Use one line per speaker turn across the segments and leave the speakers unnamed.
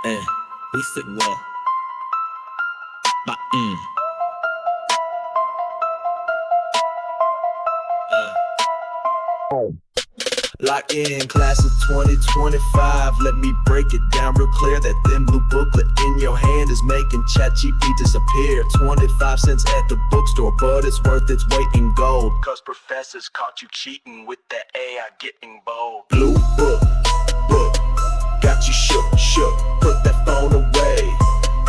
We said well. Lock in class of 2025. Let me break it down real clear. That thin blue booklet in your hand is making ChatGPT disappear. 25 cents at the bookstore, but it's worth its weight in gold. Cause professors caught you cheating with that AI getting bold. Blue book, got you shook. Put that phone away.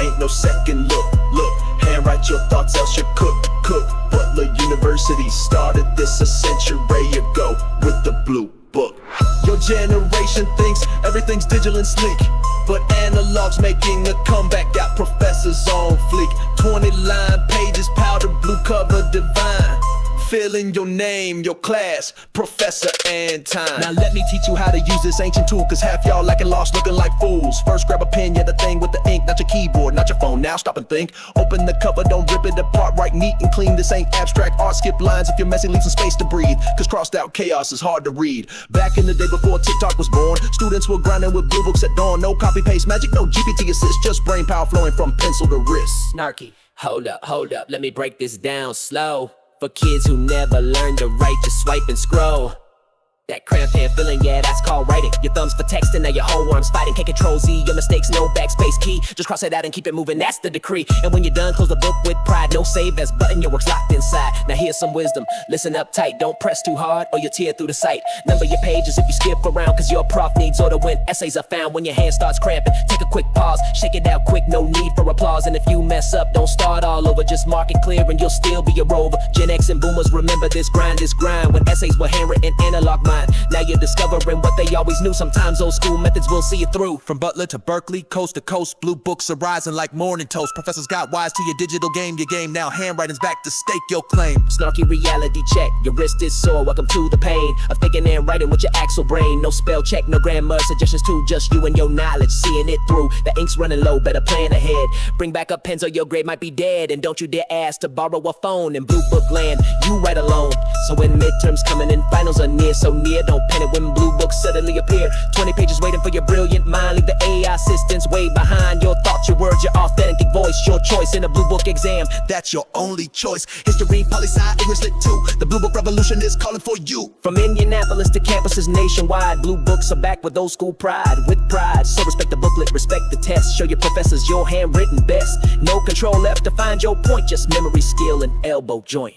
Ain't no second look. Handwrite your thoughts, else you cook. Butler University started this a century ago with the blue book. Your generation thinks everything's digital and sleek, but analog's making a comeback. Got professors on fleek. 20-line pages, powder blue cover divine. Filling your name, your class, professor, and time. Now let me teach you how to use this ancient tool, cause half y'all lacking lost, looking like fools. First grab a pen, yeah, the thing with the ink, not your keyboard, not your phone. Now stop and think. Open the cover, don't rip it apart, write neat and clean. This ain't abstract art, skip lines if you're messy, leave some space to breathe. Cause crossed out chaos is hard to read. Back in the day before TikTok was born, students were grinding with blue books at dawn. No copy paste magic, no GPT assist, just brain power flowing from pencil to wrist.
Snarky, hold up, let me break this down slow. For kids who never learned to write, just swipe and scroll. That cramped hand feeling, yeah, that's called writing. Your thumbs for texting, now your whole arm's fighting. Can't control Z, your mistakes, no backspace key. Just cross it out and keep it moving, that's the decree. And when you're done, close the book with pride. No save as button, your work's locked inside. Now here's some wisdom, listen up tight. Don't press too hard or you'll tear through the sight. Number your pages if you skip around, cause your prof needs order when essays are found. When your hand starts cramping, take a quick pause. Shake it out quick, no need for applause. And if you mess up, don't start all over. Just mark it clear and you'll still be a rover. Gen X and boomers remember this grind. When essays were handwritten analog mind. Now you're discovering what they always knew. Sometimes old school methods will see you through.
From Butler to Berkeley, coast to coast, blue books are rising like morning toast. Professors got wise to your digital game. Your game now, handwriting's back to stake your claim.
Snarky reality check, your wrist is sore. Welcome to the pain of thinking and writing with your axle brain. No spell check, no grammar suggestions too. Just you and your knowledge, seeing it through. The ink's running low, better plan ahead. Bring back up pens or your grade might be dead. And don't you dare ask to borrow a phone. In blue book land, you write alone. So when midterms coming and finals are near, so near, don't panic when blue books suddenly appear. 20 pages waiting for your brilliant mind. Leave the AI assistants way behind. Your thoughts, your words, your authentic voice. Your choice in a blue book exam.
That's your only choice. History, poli-sci, English lit too. The blue book revolution is calling for you.
From Indianapolis to campuses nationwide, blue books are back with old school pride. With pride, so respect the booklet, respect the test. Show your professors your handwritten best. No control left to find your point, just memory, skill, and elbow joint.